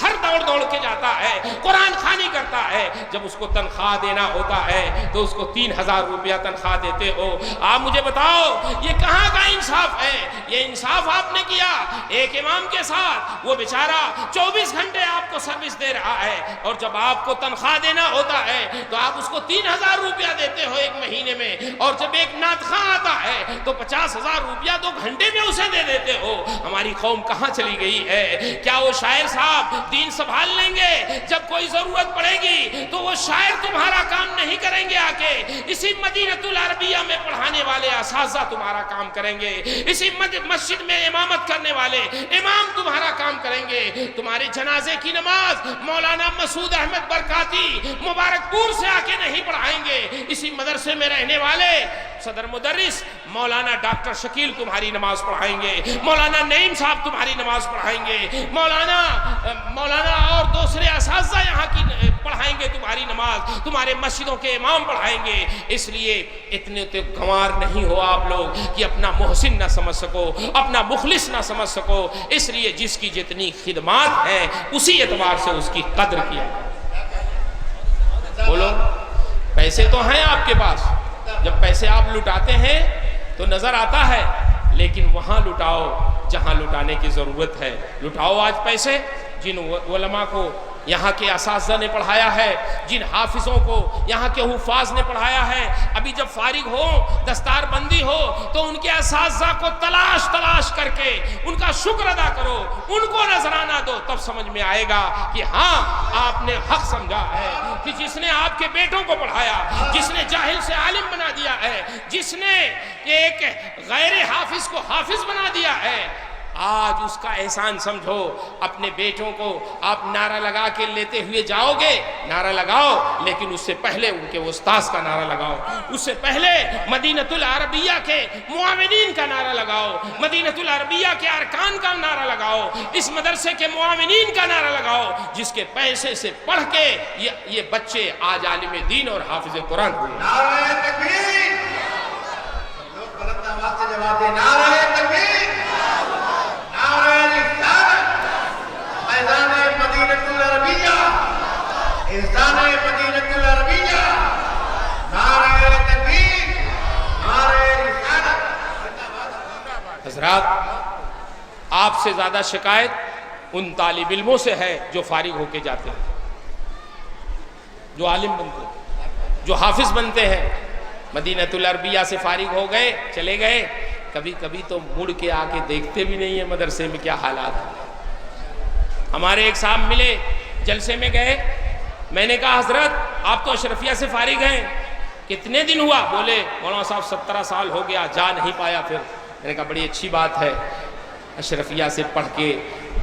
گھر دوڑ دوڑ کے جاتا ہے، قرآن خوانی کرتا ہے، جب اس کو تنخواہ دینا ہوتا ہے تو اس کو 3000 روپیہ تنخواہ دیتے ہو۔ آپ مجھے بتاؤ یہ کہاں کا انصاف ہے؟ یہ انصاف آپ نے کیا ایک امام کے ساتھ، وہ بیچارہ 24 گھنٹے آپ کو سروس دے رہا ہے، اور جب آپ کو تنخواہ دینا ہوتا ہے تو آپ اس کو 3000 روپیہ دیتے ہو ایک مہینے میں، اور جب ایک نعت خواں آتا ہے تو 50,000 روپیہ 2 گھنٹے میں اسے دے دیتے ہو۔ ہماری قوم کہاں چلی گئی ہے؟ کیا وہ شاعر صاحب دین سنبھال لیں گے؟ جب کوئی ضرورت پڑے گی تو وہ شاعر تمہارا کام نہیں کریں گے، آ کے اسی مدینہ العربیہ میں پڑھانے والے اساتذہ تمہارا کام کریں گے، اسی مسجد میں امامت کرنے والے امام تمہارا کام کریں گے۔ تمہارے جنازے کی نماز مولانا مسعود احمد برکاتی مبارک پور سے آ کے نہیں پڑھائیں گے، اسی مدرسے میں رہنے والے صدر مدرس مولانا ڈاکٹر شکیل تمہاری نماز پڑھائیں گے، مولانا نعیم صاحب تمہاری نماز پڑھائیں گے، مولانا اور دوسرے اساتذہ یہاں کی پڑھائیں گے تمہاری نماز، تمہارے مسجدوں کے امام پڑھائیں گے۔ اس لیے اتنے تو گنوار نہیں ہو آپ لوگ کہ اپنا محسن نہ سمجھ سکو، اپنا مخلص نہ سمجھ سکو۔ اس لیے جس کی جتنی خدمات ہیں اسی اعتبار سے اس کی قدر کیا۔ بولو پیسے تو ہیں آپ کے پاس، جب پیسے آپ لٹاتے ہیں تو نظر آتا ہے، لیکن وہاں لٹاؤ جہاں لٹانے کی ضرورت ہے۔ لٹاؤ آج پیسے جن علماء کو یہاں کے اساتذہ نے پڑھایا ہے، جن حافظوں کو یہاں کے حفاظ نے پڑھایا ہے، ابھی جب فارغ ہو دستار بندی ہو تو ان کے اساتذہ کو تلاش کر کے ان کا شکر ادا کرو، ان کو نذرانہ دو، تب سمجھ میں آئے گا کہ ہاں آپ نے حق سمجھا ہے کہ جس نے آپ کے بیٹوں کو پڑھایا، جس نے جاہل سے عالم بنا دیا ہے، جس نے ایک غیر حافظ کو حافظ بنا دیا ہے، آج اس کا احسان سمجھو۔ اپنے بیٹوں کو آپ نعرہ لگا کے لیتے ہوئے جاؤ گے، نعرہ لگاؤ، لیکن اس سے پہلے ان کے استاذ کا نعرہ لگاؤ، اس سے پہلے مدینہ العربیہ کے معاونین کا نعرہ لگاؤ، مدینہ العربیہ کے ارکان کا نعرہ لگاؤ، اس مدرسے کے معاونین کا نعرہ لگاؤ، جس کے پیسے سے پڑھ کے یہ بچے آج عالم دین اور حافظ قرآن ہوئے۔ نعرہ تکبیر! لوگ بلند آواز سے جواب دیں، نعرہ تکبیر! نعرہ رسالت! میدان مدینہ العربیہ! احسان مدینہ العربیہ! نعرہ تکبیر! نعرہ رسالت! حضرات، آپ سے زیادہ شکایت ان طالب علموں سے ہے جو فارغ ہو کے جاتے ہیں، جو عالم بنتے ہیں، جو حافظ بنتے ہیں، مدینہ العربیہ سے فارغ ہو گئے چلے گئے، کبھی کبھی تو مڑ کے آ کے دیکھتے بھی نہیں ہیں مدرسے میں کیا حالات ہیں۔ ہمارے ایک صاحب ملے، جلسے میں گئے، میں نے کہا حضرت آپ تو اشرفیہ سے فارغ ہیں، کتنے دن ہوا؟ بولے مولانا صاحب 17 سال ہو گیا، جا نہیں پایا۔ پھر میں نے کہا بڑی اچھی بات ہے، اشرفیہ سے پڑھ کے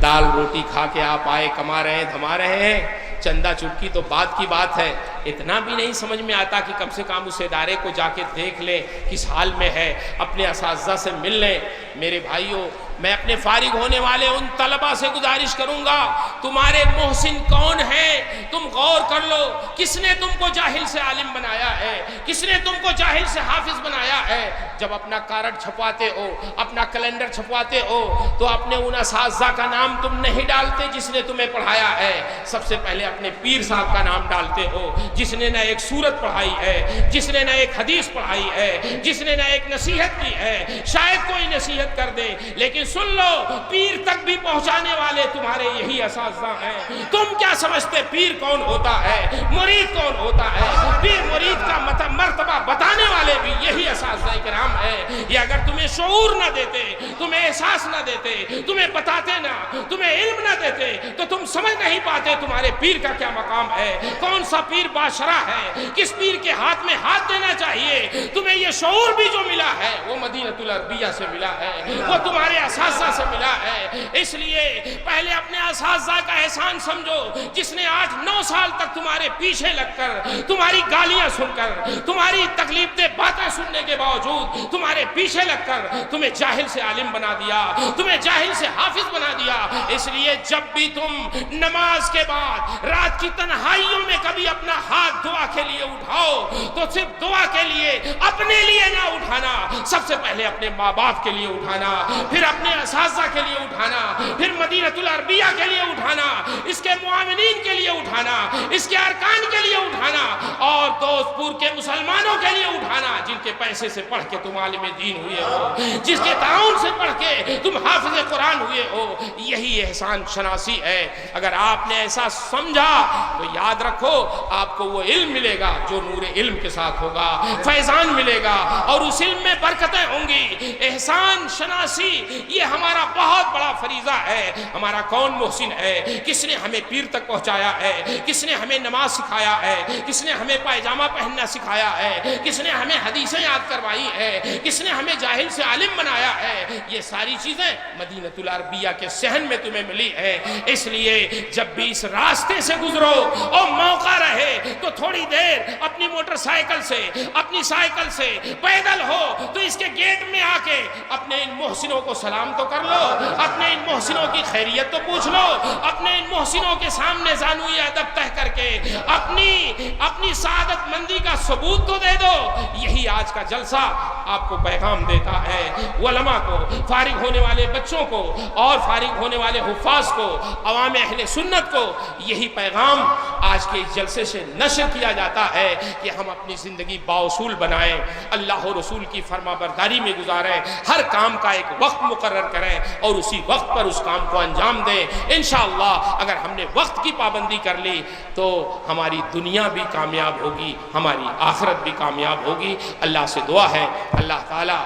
دال روٹی کھا کے آپ آئے، کما رہے ہیں، دھما رہے ہیں، چندہ چٹکی تو بات کی بات ہے، اتنا بھی نہیں سمجھ میں آتا کہ کم سے کم اس ادارے کو جا کے دیکھ لیں کس حال میں ہے، اپنے اساتذہ سے مل لیں۔ میرے بھائیوں، میں اپنے فارغ ہونے والے ان طلبہ سے گزارش کروں گا، تمہارے محسن کون ہیں تم غور کر لو۔ کس نے تم کو جاہل سے عالم بنایا ہے؟ کس نے تم کو جاہل سے حافظ بنایا ہے؟ جب اپنا کارڈ چھپواتے ہو، اپنا کیلنڈر چھپواتے ہو، تو اپنے ان اساتذہ کا نام تم نہیں ڈالتے جس نے تمہیں پڑھایا ہے، سب سے پہلے اپنے پیر صاحب کا نام ڈالتے ہو، جس نے نہ ایک سورت پڑھائی ہے، جس نے نہ ایک حدیث پڑھائی ہے، جس نے نہ ایک نصیحت کی ہے۔ شاید کوئی نصیحت کر دے، لیکن سن لو، پیر تک بھی پہنچانے والے تمہارے یہی اساتذہ ہیں۔ تم کیا سمجھتے پیر کون ہوتا ہے، مرید کون ہوتا ہے؟ پیر مرید کا مرتبہ بتانے والے بھی یہی اساتذہ کرام ہیں۔ یہ اگر تمہیں شعور نہ دیتے، تمہیں احساس نہ دیتے، تمہیں بتاتے نہ، تمہیں علم نہ دیتے، تو تم سمجھ نہیں پاتے تمہارے پیر کا کیا مقام ہے، کون سا پیر باشرہ ہے، کس پیر کے ہاتھ میں ہاتھ دینا چاہیے۔ تمہیں یہ شعور بھی جو ملا ہے وہ مدینہ العربیہ سے ملا ہے، وہ تمہارے اساتذہ سے ملا ہے۔ اس لیے پہلے اپنے اساتذہ کا احسان سمجھو، جس نے 8-9 سال تک تمہارے پیچھے لگ کر، تمہاری گالیاں سن کر، تمہاری تکلیف دہ باتیں سننے کے باوجود تمہارے پیچھے لگ کر کر تمہیں جاہل سے عالم بنا دیا، تمہیں جاہل سے حافظ بنا دیا۔ اس لیے جب بھی تم نماز کے بعد رات کی تنہائیوں میں کبھی اپنا ہاتھ دعا کے لیے اٹھاؤ تو صرف دعا کے لیے اپنے لیے نہ اٹھانا، سب سے پہلے اپنے ماں باپ کے لیے اٹھانا، پھر اپنے اساتذہ کے لیے اٹھانا، پھر مدینۃ العربیہ کے لیے اٹھانا، اس کے معاونین کے لیے اٹھانا، اس کے ارکان کے لیے اٹھانا، اور دوست پور کے مسلمانوں کے لیے اٹھانا جن کے پیسے سے پڑھ کے تم عالم دین ہوئے ہو، جس کے تعاون سے پڑھ کے تم حافظ قرآن ہوئے ہو۔ یہی احسان شناسی ہے۔ اگر آپ نے ایسا سمجھا تو یاد رکھو آپ کو وہ علم ملے گا جو نور علم کے ساتھ ہوگا، فیضان ملے گا اور اس علم میں برکتیں ہوں گی۔ احسان شناسی یہ ہمارا بہت بڑا فریضہ ہے۔ ہمارا کون محسن ہے؟ کس نے ہمیں پیر تک پہنچایا ہے؟ کس نے ہمیں نماز سکھایا ہے؟ کس نے ہمیں پائجامہ پہننا سکھایا ہے؟ کس نے ہمیں حدیثیں یاد کروائی ہے؟ کس نے ہمیں جاہل سے عالم بنایا ہے؟ یہ ساری چیزیں مدینۃ العربیہ کے صحن میں تمہیں ملی ہے۔ اس لیے جب بھی اس راستے سے گزرو اور موقع رہے تو تھوڑی دیر اپنی موٹر سائیکل سے، اپنی سائیکل سے پیدل ہو تو اس کے گیٹ میں آ کے اپنے ان محسنوں کو سلام تو کر لو، اپنے ان محسنوں کی خیریت تو پوچھ لو، اپنے ان محسنوں کے سامنے زانوی ادب تہ کر کے اپنی سعادت مندی کا ثبوت تو دے دو۔ یہی آج کا جلسہ آپ کو پیغام دیتا ہے، علماء کو، فارغ ہونے والے بچوں کو اور فارغ ہونے والے حفاظ کو، عوام اہل سنت کو یہی پیغام آج کے اس جلسے سے نشر کیا جاتا ہے کہ ہم اپنی زندگی بااصول بنائیں، اللہ و رسول کی فرما برداری میں گزاریں، ہر کام کا ایک وقت مقرر کریں اور اسی وقت پر اس کام کو انجام دیں۔ انشاءاللہ اگر ہم نے وقت کی پابندی کر لی تو ہماری دنیا بھی کامیاب ہوگی، ہماری آخرت بھی کامیاب ہوگی۔ اللہ سے دعا ہے اللہ تعالیٰ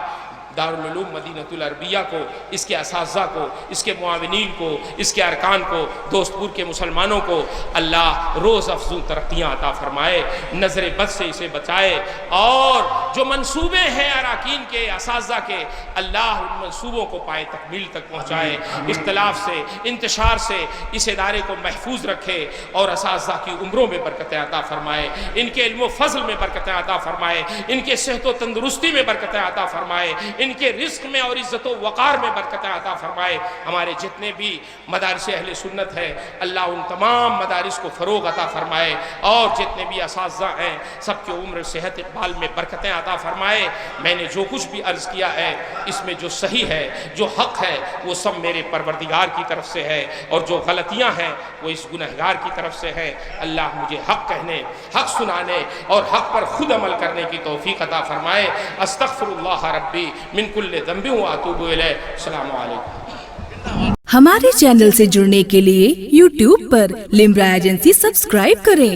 دارالعلوم مدینۃ العربیہ کو، اس کے اساتذہ کو، اس کے معاونین کو، اس کے ارکان کو، دوست پور کے مسلمانوں کو اللہ روز افزوں ترقیاں عطا فرمائے، نظر بد سے اسے بچائے، اور جو منصوبے ہیں اراکین کے، اساتذہ کے، اللہ ان منصوبوں کو پائے تکمیل تک پہنچائے، اختلاف سے، انتشار سے اس ادارے کو محفوظ رکھے اور اساتذہ کی عمروں میں برکتیں عطا فرمائے، ان کے علم و فضل میں برکتیں عطا فرمائے، ان کے صحت و تندرستی میں برکتیں عطا فرمائے، ان کے رزق میں اور عزت و وقار میں برکتیں عطا فرمائے۔ ہمارے جتنے بھی مدارس اہل سنت ہیں اللہ ان تمام مدارس کو فروغ عطا فرمائے، اور جتنے بھی اساتذہ ہیں سب کے عمر صحت اقبال میں برکتیں عطا فرمائے۔ میں نے جو کچھ بھی عرض کیا ہے اس میں جو صحیح ہے، جو حق ہے، وہ سب میرے پروردگار کی طرف سے ہے، اور جو غلطیاں ہیں وہ اس گنہگار کی طرف سے ہے۔ اللہ مجھے حق کہنے، حق سنانے اور حق پر خود عمل کرنے کی توفیق عطا فرمائے۔ استغفر اللہ ربی من کل ذنب واتوب الیہ۔ السلام علیکم۔ ہمارے چینل سے جڑنے کے لیے YouTube پر لمرا ایجنسی سبسکرائب کریں۔